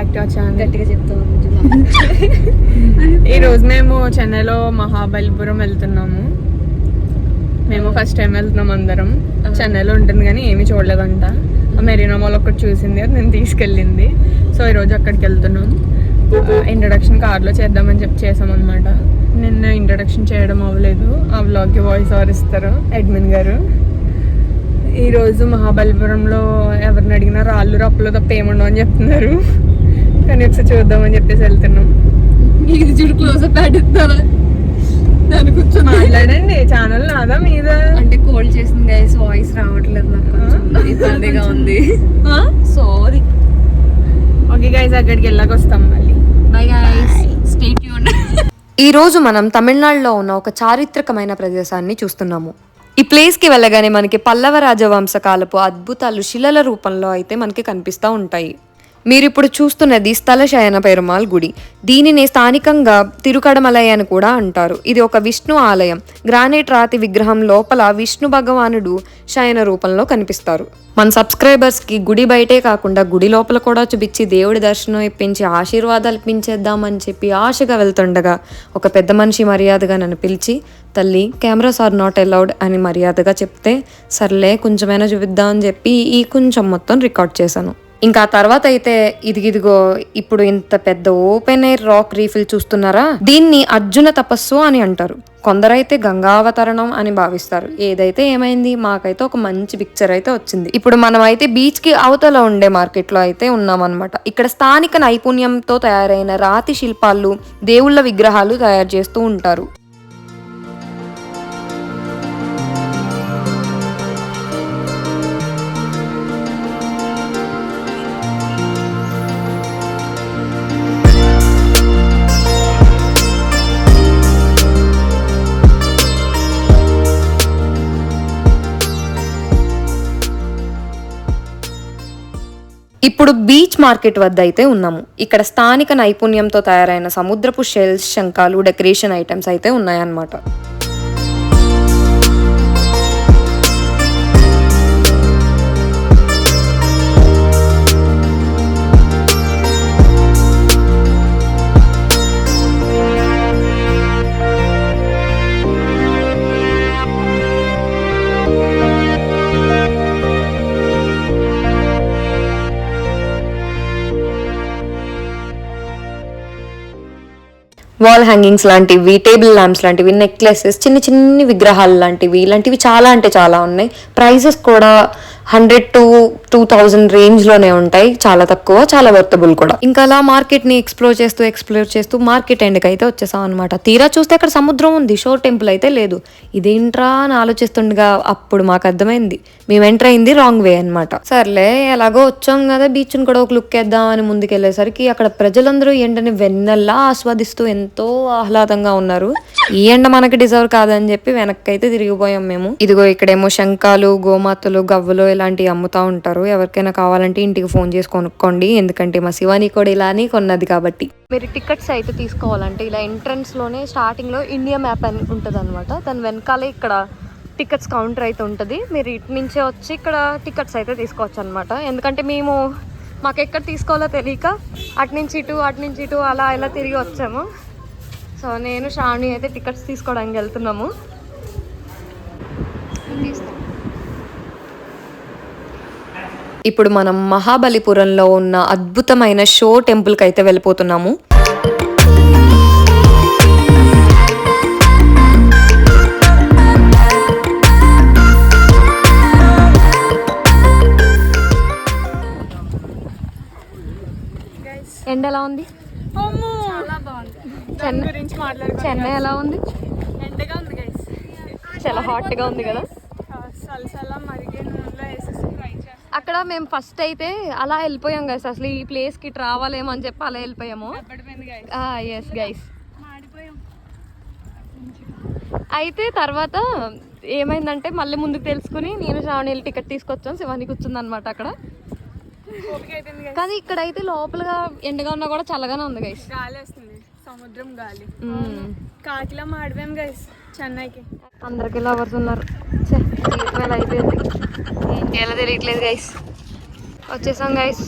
Back to our channel. గట్టిగా చెప్తాం. ఈ రోజు మేము చెన్నైలో మహాబలిపురం వెళ్తున్నాము. మేము ఫస్ట్ టైం వెళ్తున్నాం అందరం. చెన్నైలో ఉంటుంది కానీ ఏమీ చూడలేదంట. మెరీనా మాల్ ఒకటి చూసింది, అది నేను తీసుకెళ్ళింది. సో ఈరోజు అక్కడికి వెళ్తున్నాం. ఇంట్రడక్షన్ కార్లో చేద్దామని చెప్పి చేసామన్నమాట. నిన్న ఇంట్రడక్షన్ చేయడం అవ్వలేదు. ఆ వ్లాగ్కి వాయిస్ ఓవర్ ఇస్తారు అడ్మిన్ గారు. ఈరోజు మహాబలిపురంలో ఎవరిని అడిగినా రాళ్ళు రప్పలు తప్ప ఏముండవు అని చెప్తున్నారు. కానీ ఒకసారి చూద్దామని చెప్పేసి వెళ్తున్నాం. ఇది చూడు క్లోజ్ అప్ పెడతారా? దాని కూర్చొని మాట్లాడండి. ఛానల్ నాదా మీద అంటే కోల్డ్ చేసింది గైస్, వాయిస్ రావట్లేదు నాకు, ఇబ్బందిగా ఉంది. సారీ. ఓకే గైస్, అక్కడికి వెళ్ళాక వస్తాం మళ్ళీ. Bye guys, stay tuned. ఈ రోజు మనం తమిళనాడులో ఉన్న ఒక చారిత్రకమైన ప్రదేశాన్ని చూస్తున్నాము. ఈ ప్లేస్కి వెళ్ళగానే మనకి పల్లవ రాజవంశ కాలపు అద్భుతాలు శిలల రూపంలో అయితే మనకి కనిపిస్తూ ఉంటాయి. మీరు ఇప్పుడు చూస్తున్నది స్థల శయన పెరుమాళ్ గుడి. దీనిని స్థానికంగా తిరుకడమలై అని కూడా అంటారు. ఇది ఒక విష్ణు ఆలయం. గ్రానైట్ రాతి విగ్రహం లోపల విష్ణు భగవానుడు శయన రూపంలో కనిపిస్తారు. మన సబ్స్క్రైబర్స్కి గుడి బయటే కాకుండా గుడి లోపల కూడా చూపించి దేవుడి దర్శనం ఇప్పించి ఆశీర్వాదాలు ఇప్పించేద్దామని చెప్పి ఆశగా వెళ్తుండగా ఒక పెద్ద మనిషి మర్యాదగా నన్ను పిలిచి, తల్లి కెమెరాస్ ఆర్ నాట్ అలౌడ్ అని మర్యాదగా చెప్తే, సర్లే కొంచెమైనా చూపిద్దామని చెప్పి ఈ కొంచెం మొత్తం రికార్డ్ చేశాను. ఇంకా తర్వాత అయితే ఇదిగో ఇప్పుడు ఇంత పెద్ద ఓపెన్ ఎయిర్ రాక్ రీఫిల్ చూస్తున్నారా, దీన్ని అర్జున తపస్సు అని అంటారు. కొందరైతే గంగావతరణం అని భావిస్తారు. ఏదైతే ఏమైంది, మాకైతే ఒక మంచి పిక్చర్ అయితే వచ్చింది. ఇప్పుడు మనం అయితే బీచ్ కి అవతల ఉండే మార్కెట్ లో అయితే ఉన్నామన్నమాట. ఇక్కడ స్థానిక నైపుణ్యంతో తయారైన రాతి శిల్పాలు, దేవుళ్ళ విగ్రహాలు తయారు చేస్తూ ఉంటారు. ఇప్పుడు బీచ్ మార్కెట్ వద్ద అయితే ఉన్నాము. ఇక్కడ స్థానిక నైపుణ్యంతో తయారైన సముద్రపు షెల్స్, శంఖాలు, డెకరేషన్ ఐటమ్స్ అయితే ఉన్నాయన్నమాట. వాల్ హ్యాంగింగ్స్ లాంటివి, టేబుల్ ల్యాంప్స్ లాంటివి, నెక్లెసెస్, చిన్ని విగ్రహాలు లాంటివి, ఇలాంటివి చాలా అంటే చాలా ఉన్నాయి. ప్రైజెస్ కూడా 100 to 2000 రేంజ్ లోనే ఉంటాయి. చాలా తక్కువ, చాలా వర్తబుల్ కూడా. ఇంకా అలా మార్కెట్ ని ఎక్స్ప్లోర్ చేస్తూ మార్కెట్ ఎండ్కి అయితే వచ్చేసాం అనమాట. తీరా చూస్తే అక్కడ సముద్రం ఉంది, షోర్ టెంపుల్ అయితే లేదు. ఇదేంట్రా అని ఆలోచిస్తుండగా అప్పుడు మాకు అర్థమైంది, మేము ఎంటర్ అయింది రాంగ్ వే అనమాట. సర్లే ఎలాగో వచ్చాం కదా, బీచ్ ని కూడా ఒక లుక్ వేద్దాం అని ముందుకెళ్లేసరికి అక్కడ ప్రజలందరూ ఎండని వెన్నెల్లా ఆస్వాదిస్తూ ఎంతో ఆహ్లాదంగా ఉన్నారు. ఈ ఎండ మనకి డిజర్వ్ కాదని చెప్పి వెనక్కి అయితే తిరిగిపోయాం మేము. ఇదిగో ఇక్కడేమో శంఖాలు, గోమాతలు, గవ్వలు ఇలాంటివి అమ్ముతా ఉంటారు. ఎవరికైనా కావాలంటే ఇంటికి ఫోన్ చేసి కొనుక్కోండి. ఎందుకంటే మా శివాని కూడా ఇలానే కొన్నది కాబట్టి. మీరు టికెట్స్ అయితే తీసుకోవాలంటే ఇలా ఎంట్రన్స్ లోనే స్టార్టింగ్ లో ఇండియా మ్యాప్ అని ఉంటుంది అనమాట. దాని వెనకాలే ఇక్కడ టికెట్స్ కౌంటర్ అయితే ఉంటుంది. మీరు ఇటు నుంచే వచ్చి ఇక్కడ టికెట్స్ అయితే తీసుకోవచ్చు అనమాట. ఎందుకంటే మాకు ఎక్కడ తీసుకోవాలో తెలియక అటు నుంచి ఇటు అలా ఇలా తిరిగి వచ్చాము. సో నేను శ్రావణి అయితే టికెట్స్ తీసుకోవడానికి వెళ్తున్నాము. ఇప్పుడు మనం మహాబలిపురంలో ఉన్న అద్భుతమైన షో టెంపుల్కి అయితే వెళ్ళిపోతున్నాము. ఎండ ఎలా ఉంది? చెన్నై ఎలా ఉంది? ఎండగా ఉంది గైస్, చాలా హాట్ గా ఉంది కదా. అక్కడ మేము ఫస్ట్ అయితే అలా వెళ్ళిపోయాం గైస్. అసలు ఈ ప్లేస్ కి రావాలేమో అని చెప్పి అలా వెళ్ళిపోయాము. Yes guys. అయితే తర్వాత ఏమైందంటే మళ్ళీ ముందుకు తెలుసుకుని నేను శ్రావణి టికెట్ తీసుకొచ్చాను. శివాని కూర్చుంది అనమాట అక్కడ. కానీ ఇక్కడైతే లోపలగా ఎండగా ఉన్నా కూడా చల్లగానే ఉంది గైస్. గాలి వస్తుంది, సముద్రం గాలి. కాకిలా మాడిపోయాం గైస్ చెన్నైకి. అందరికి లవర్స్ ఉన్నారు. అయిపోయింది, ఏం చేయాలో తెలియట్లేదు గైస్. వచ్చేసాం గైస్.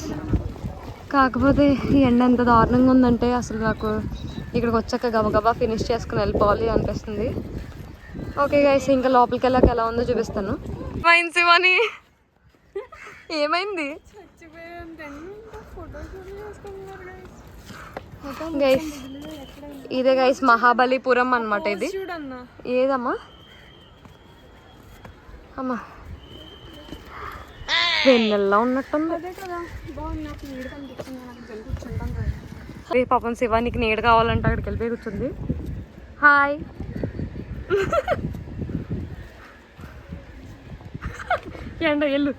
కాకపోతే ఈ ఎండ ఎంత దారుణంగా ఉందంటే అసలు నాకు ఇక్కడికి వచ్చాక గబగబా ఫినిష్ చేసుకుని వెళ్ళిపోవాలి అనిపిస్తుంది. ఓకే గైస్, ఇంకా లోపలికి వెళ్ళాక ఎలా ఉందో చూపిస్తాను. శివాని ఏమైంది గైస్? ఇదే గైస్ మహాబలిపురం అన్నమాట. ఇది ఏదమ్మా అమ్మా వెన్నెల్లా ఉన్నట్టుంది. పాపం శివానికి నీడ కావాలంటే అక్కడికి వెళ్ళిపోయి కూర్చుంది. హాయ్ ఎండ ఎల్లు.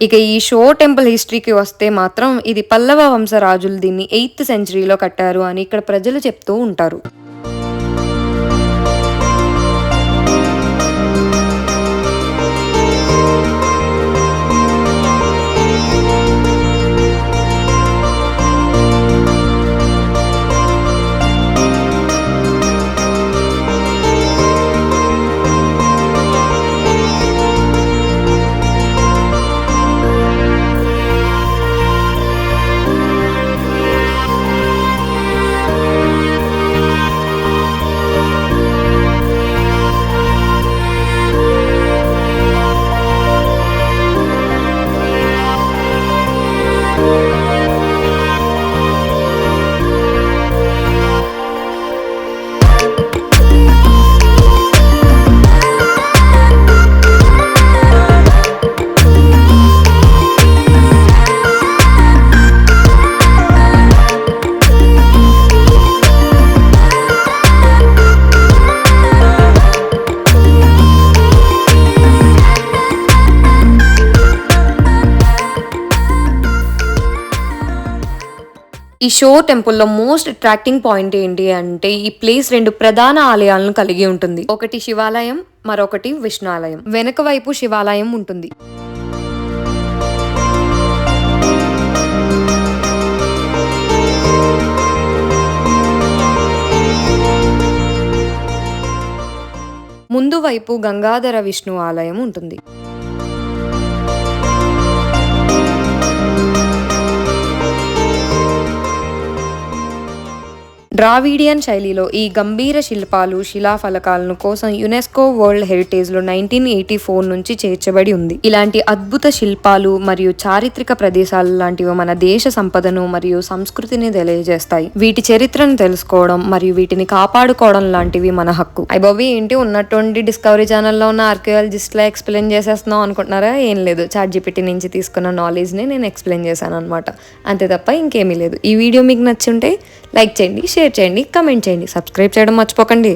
ఇక ఈ షో టెంపుల్ హిస్టరీకి వస్తే మాత్రం ఇది పల్లవ వంశరాజులు దీన్ని 8th సెంచరీలో కట్టారు అని ఇక్కడ ప్రజలు చెప్తూ ఉంటారు. ఈ షో టెంపుల్లో మోస్ట్ అట్రాక్టింగ్ పాయింట్ ఏంటి అంటే ఈ ప్లేస్ 2 ప్రధాన ఆలయాలను కలిగి ఉంటుంది. ఒకటి శివాలయం, మరొకటి విష్ణు ఆలయం. వెనక వైపు శివాలయం ఉంటుంది. ముందు వైపు గంగాధర విష్ణు ఆలయం ఉంటుంది. ద్రావిడియన్ శైలిలో ఈ గంభీర శిల్పాలు, శిలాఫలకాలను కోసం యునెస్కో వరల్డ్ హెరిటేజ్లో 1984 నుంచి చేర్చబడి ఉంది. ఇలాంటి అద్భుత శిల్పాలు మరియు చారిత్రక ప్రదేశాలు లాంటివి మన దేశ సంపదను మరియు సంస్కృతిని తెలియజేస్తాయి. వీటి చరిత్రను తెలుసుకోవడం మరియు వీటిని కాపాడుకోవడం లాంటివి మన హక్కు. అయ్యబాబీ ఏంటి ఉన్నటువంటి డిస్కవరీ ఛానల్లో ఉన్న ఆర్కియాలజిస్ట్ లా ఎక్స్ప్లెయిన్ చేసేస్తున్నాం అనుకుంటున్నారా? ఏం లేదు, ChatGPT నుంచి తీసుకున్న నాలెడ్జ్ని నేను ఎక్స్ప్లెయిన్ చేశాను అనమాట. అంతే తప్ప ఇంకేమీ లేదు. ఈ వీడియో మీకు నచ్చుంటే లైక్ చేయండి, షేర్ చేయండి, కమెంట్ చేయండి, సబ్స్క్రైబ్ చేయడం మర్చిపోకండి.